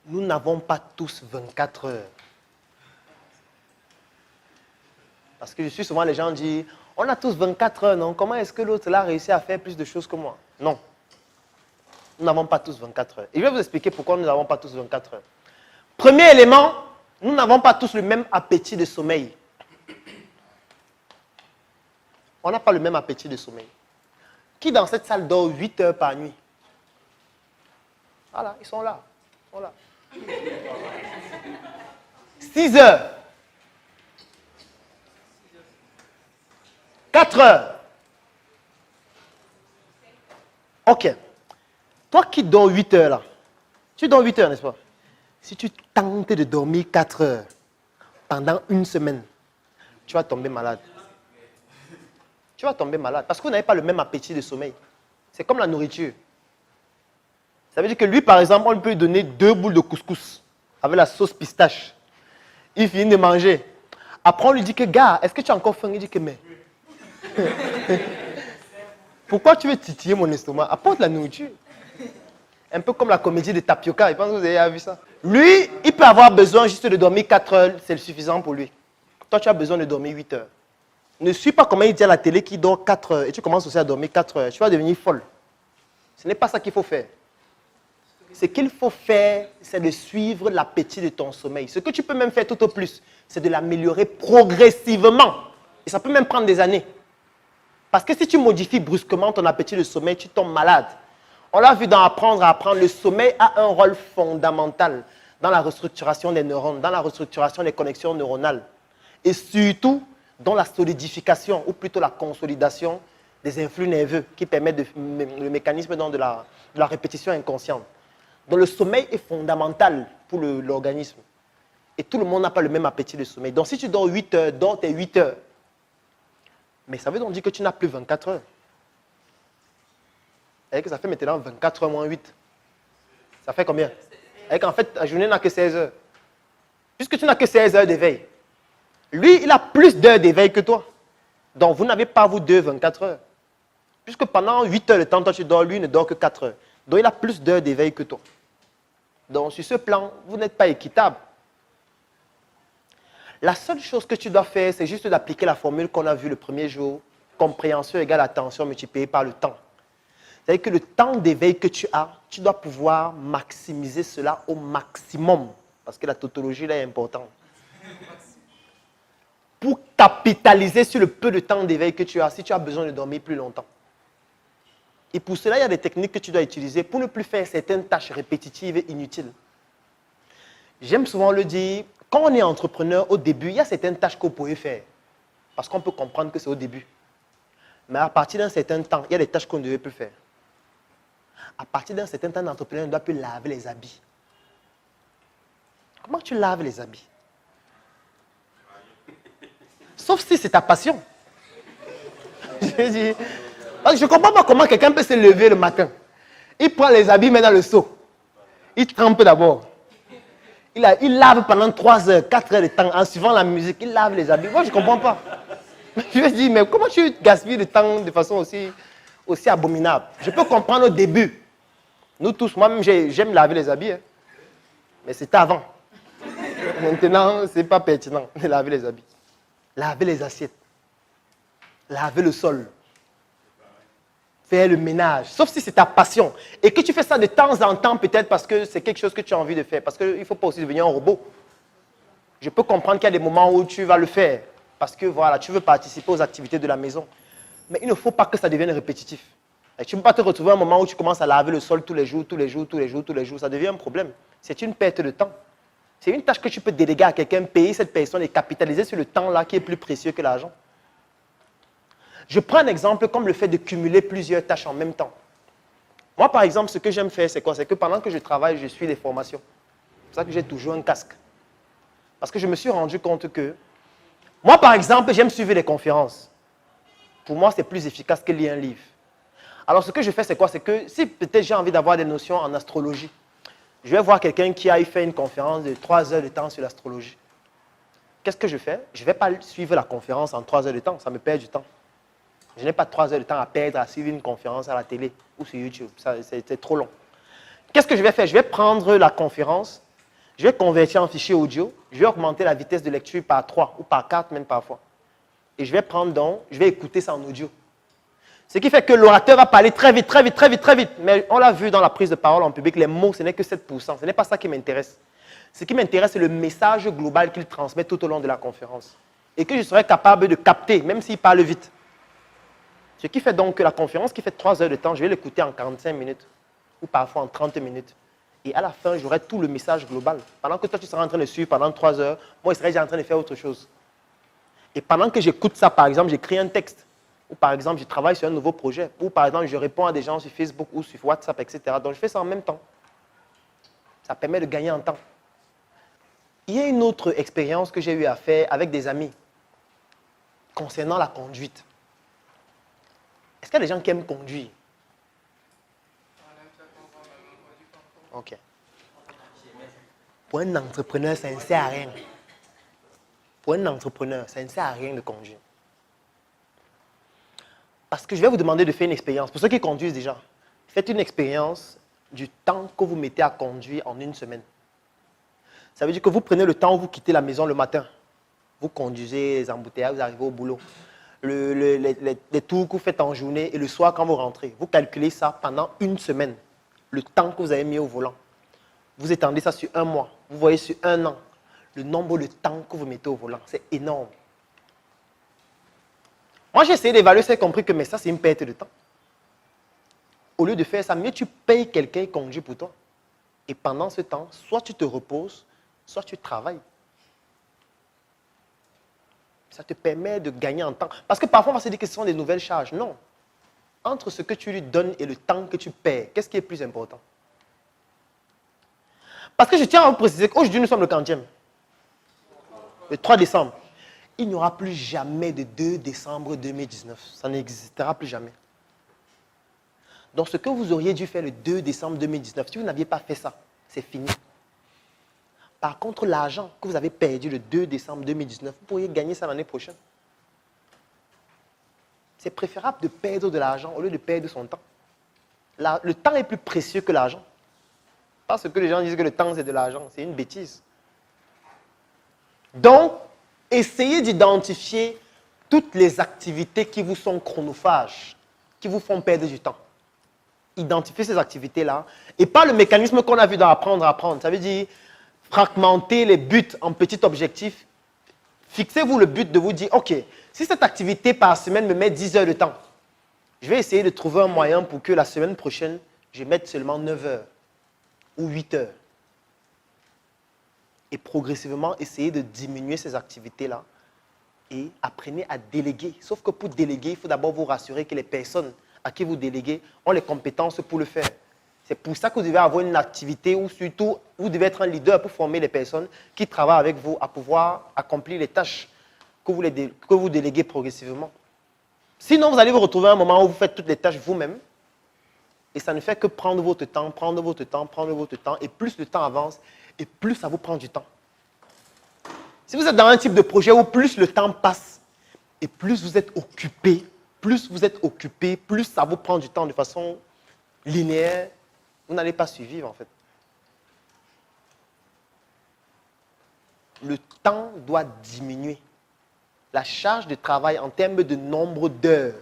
Nous n'avons pas tous 24 heures. Parce que je suis souvent, les gens disent, on a tous 24 heures, non? Comment est-ce que l'autre a réussi à faire plus de choses que moi? Non. Nous n'avons pas tous 24 heures. Et je vais vous expliquer pourquoi nous n'avons pas tous 24 heures. Premier élément, nous n'avons pas tous le même appétit de sommeil. On n'a pas le même appétit de sommeil. Qui dans cette salle dort 8 heures par nuit? Voilà, ils sont là. Ils sont là. 6 heures. 4 heures. Ok. Toi qui dors 8 heures là, tu dors 8 heures, n'est-ce pas? Si tu tentes de dormir 4 heures pendant une semaine, tu vas tomber malade. Tu vas tomber malade parce que vous n'avez pas le même appétit de sommeil. C'est comme la nourriture. Ça veut dire que lui, par exemple, on peut lui donner 2 boules de couscous avec la sauce pistache. Il finit de manger. Après, on lui dit que, gars, est-ce que tu as encore faim? Il dit que, mais. Pourquoi tu veux titiller mon estomac? Apporte la nourriture. Un peu comme la comédie de Tapioca. Je pense que vous avez vu ça. Lui, il peut avoir besoin juste de dormir 4 heures. C'est suffisant pour lui. Toi, tu as besoin de dormir 8 heures. Ne suis pas comme il dit à la télé qui dort 4 heures et tu commences aussi à dormir 4 heures. Tu vas devenir folle. Ce n'est pas ça qu'il faut faire. Ce qu'il faut faire, c'est de suivre l'appétit de ton sommeil. Ce que tu peux même faire tout au plus, c'est de l'améliorer progressivement. Et ça peut même prendre des années. Parce que si tu modifies brusquement ton appétit de sommeil, tu tombes malade. On l'a vu dans Apprendre à apprendre, le sommeil a un rôle fondamental dans la restructuration des neurones, dans la restructuration des connexions neuronales. Et surtout, dans la solidification, ou plutôt la consolidation des influx nerveux qui permettent le mécanisme de la répétition inconsciente. Donc le sommeil est fondamental pour l'organisme. Et tout le monde n'a pas le même appétit de sommeil. Donc si tu dors 8 heures, dors tes 8 heures. Mais ça veut donc dire que tu n'as plus 24 heures. Et que ça fait maintenant 24 heures moins 8. Ça fait combien? Et qu'en fait, la journée n'a que 16 heures. Puisque tu n'as que 16 heures d'éveil. Lui, il a plus d'heures d'éveil que toi. Donc vous n'avez pas, vous deux, 24 heures. Puisque pendant 8 heures de temps, toi tu dors, lui ne dort que 4 heures. Donc il a plus d'heures d'éveil que toi. Donc sur ce plan, vous n'êtes pas équitable. La seule chose que tu dois faire, c'est juste d'appliquer la formule qu'on a vue le premier jour. Compréhension égale attention multipliée par le temps. C'est-à-dire que le temps d'éveil que tu as, tu dois pouvoir maximiser cela au maximum. Parce que la tautologie là est importante. Pour capitaliser sur le peu de temps d'éveil que tu as, si tu as besoin de dormir plus longtemps. Et pour cela, il y a des techniques que tu dois utiliser pour ne plus faire certaines tâches répétitives et inutiles. J'aime souvent le dire, quand on est entrepreneur au début, il y a certaines tâches qu'on pourrait faire. Parce qu'on peut comprendre que c'est au début. Mais à partir d'un certain temps, il y a des tâches qu'on ne devait plus faire. À partir d'un certain temps, l'entrepreneur ne doit plus laver les habits. Comment tu laves les habits? Sauf si c'est ta passion. Je ne comprends pas comment quelqu'un peut se lever le matin. Il prend les habits, met dans le seau. Il trempe d'abord. Il lave pendant 3 heures, 4 heures de temps, en suivant la musique. Il lave les habits. Moi, je ne comprends pas. Je me dis, mais comment tu gaspilles le temps de façon aussi abominable? Je peux comprendre au début. Nous tous, moi-même, j'aime laver les habits. Hein. Mais c'était avant. Maintenant, ce n'est pas pertinent de laver les habits. Laver les assiettes. Laver le sol. Faire le ménage. Sauf si c'est ta passion. Et que tu fais ça de temps en temps, peut-être parce que c'est quelque chose que tu as envie de faire. Parce qu'il ne faut pas aussi devenir un robot. Je peux comprendre qu'il y a des moments où tu vas le faire. Parce que voilà, tu veux participer aux activités de la maison. Mais il ne faut pas que ça devienne répétitif. Et tu ne peux pas te retrouver à un moment où tu commences à laver le sol tous les jours. Ça devient un problème. C'est une perte de temps. C'est une tâche que tu peux déléguer à quelqu'un, payer cette personne et capitaliser sur le temps là qui est plus précieux que l'argent. Je prends un exemple comme le fait de cumuler plusieurs tâches en même temps. Moi, par exemple, ce que j'aime faire, c'est quoi? C'est que pendant que je travaille, je suis des formations. C'est pour ça que j'ai toujours un casque. Parce que je me suis rendu compte que moi, par exemple, j'aime suivre les conférences. Pour moi, c'est plus efficace que lire un livre. Alors, ce que je fais, c'est quoi? C'est que si peut-être j'ai envie d'avoir des notions en astrologie, je vais voir quelqu'un qui a fait une conférence de 3 heures de temps sur l'astrologie. Qu'est-ce que je fais? Je ne vais pas suivre la conférence en 3 heures de temps, ça me perd du temps. Je n'ai pas 3 heures de temps à perdre à suivre une conférence à la télé ou sur YouTube. C'est trop long. Qu'est-ce que je vais faire? Je vais prendre la conférence Je vais convertir en fichier audio, je vais augmenter la vitesse de lecture par 3 ou par 4 même parfois. Et je vais prendre donc, je vais écouter ça en audio. Ce qui fait que l'orateur va parler très vite, très vite, très vite, très vite. Mais on l'a vu dans la prise de parole en public, les mots, ce n'est que 7%. Ce n'est pas ça qui m'intéresse. Ce qui m'intéresse, c'est le message global qu'il transmet tout au long de la conférence. Et que je serai capable de capter, même s'il parle vite. Ce qui fait donc que la conférence qui fait 3 heures de temps, je vais l'écouter en 45 minutes ou parfois en 30 minutes. Et à la fin, j'aurai tout le message global. Pendant que toi, tu seras en train de suivre pendant 3 heures, moi, je serai déjà en train de faire autre chose. Et pendant que j'écoute ça, par exemple, j'écris un texte. Ou par exemple, je travaille sur un nouveau projet. Ou par exemple, je réponds à des gens sur Facebook ou sur WhatsApp, etc. Donc, je fais ça en même temps. Ça permet de gagner en temps. Il y a une autre expérience que j'ai eu à faire avec des amis concernant la conduite. Est-ce qu'il y a des gens qui aiment conduire? Ok. Pour un entrepreneur, ça ne sert à rien. Pour un entrepreneur, ça ne sert à rien de conduire. Parce que je vais vous demander de faire une expérience. Pour ceux qui conduisent déjà, faites une expérience du temps que vous mettez à conduire en une semaine. Ça veut dire que vous prenez le temps où vous quittez la maison le matin. Vous conduisez les embouteillages, vous arrivez au boulot. Les tours que vous faites en journée et le soir quand vous rentrez. Vous calculez ça pendant une semaine. Le temps que vous avez mis au volant. Vous étendez ça sur un mois. Vous voyez sur un an. Le nombre de temps que vous mettez au volant. C'est énorme. Moi, j'ai essayé d'évaluer, j'ai compris que mais ça, c'est une perte de temps. Au lieu de faire ça, mieux tu payes quelqu'un qui conduit pour toi. Et pendant ce temps, soit tu te reposes, soit tu travailles. Ça te permet de gagner en temps. Parce que parfois, on va se dire que ce sont des nouvelles charges. Non. Entre ce que tu lui donnes et le temps que tu perds, qu'est-ce qui est plus important? Parce que je tiens à vous préciser qu'aujourd'hui, nous sommes le 40e. Le 3 décembre. Il n'y aura plus jamais de 2 décembre 2019. Ça n'existera plus jamais. Donc, ce que vous auriez dû faire le 2 décembre 2019, si vous n'aviez pas fait ça, c'est fini. Par contre, l'argent que vous avez perdu le 2 décembre 2019, vous pourriez gagner ça l'année prochaine. C'est préférable de perdre de l'argent au lieu de perdre son temps. Le temps est plus précieux que l'argent. Parce que les gens disent que le temps, c'est de l'argent. C'est une bêtise. Donc, essayez d'identifier toutes les activités qui vous sont chronophages, qui vous font perdre du temps. Identifiez ces activités-là et pas le mécanisme qu'on a vu dans apprendre à apprendre. Ça veut dire fragmenter les buts en petits objectifs. Fixez-vous le but de vous dire, ok, si cette activité par semaine me met 10 heures de temps, je vais essayer de trouver un moyen pour que la semaine prochaine, je mette seulement 9 heures ou 8 heures. Et progressivement, essayez de diminuer ces activités-là et apprenez à déléguer. Sauf que pour déléguer, il faut d'abord vous rassurer que les personnes à qui vous déléguez ont les compétences pour le faire. C'est pour ça que vous devez avoir une activité où surtout vous devez être un leader pour former les personnes qui travaillent avec vous à pouvoir accomplir les tâches que vous déléguez progressivement. Sinon, vous allez vous retrouver à un moment où vous faites toutes les tâches vous-même et ça ne fait que prendre votre temps, prendre votre temps, prendre votre temps et plus le temps avance et plus ça vous prend du temps. Si vous êtes dans un type de projet où plus le temps passe et plus vous êtes occupé, plus ça vous prend du temps de façon linéaire, vous n'allez pas survivre en fait. Le temps doit diminuer. La charge de travail en termes de nombre d'heures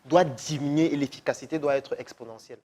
doit diminuer et l'efficacité doit être exponentielle.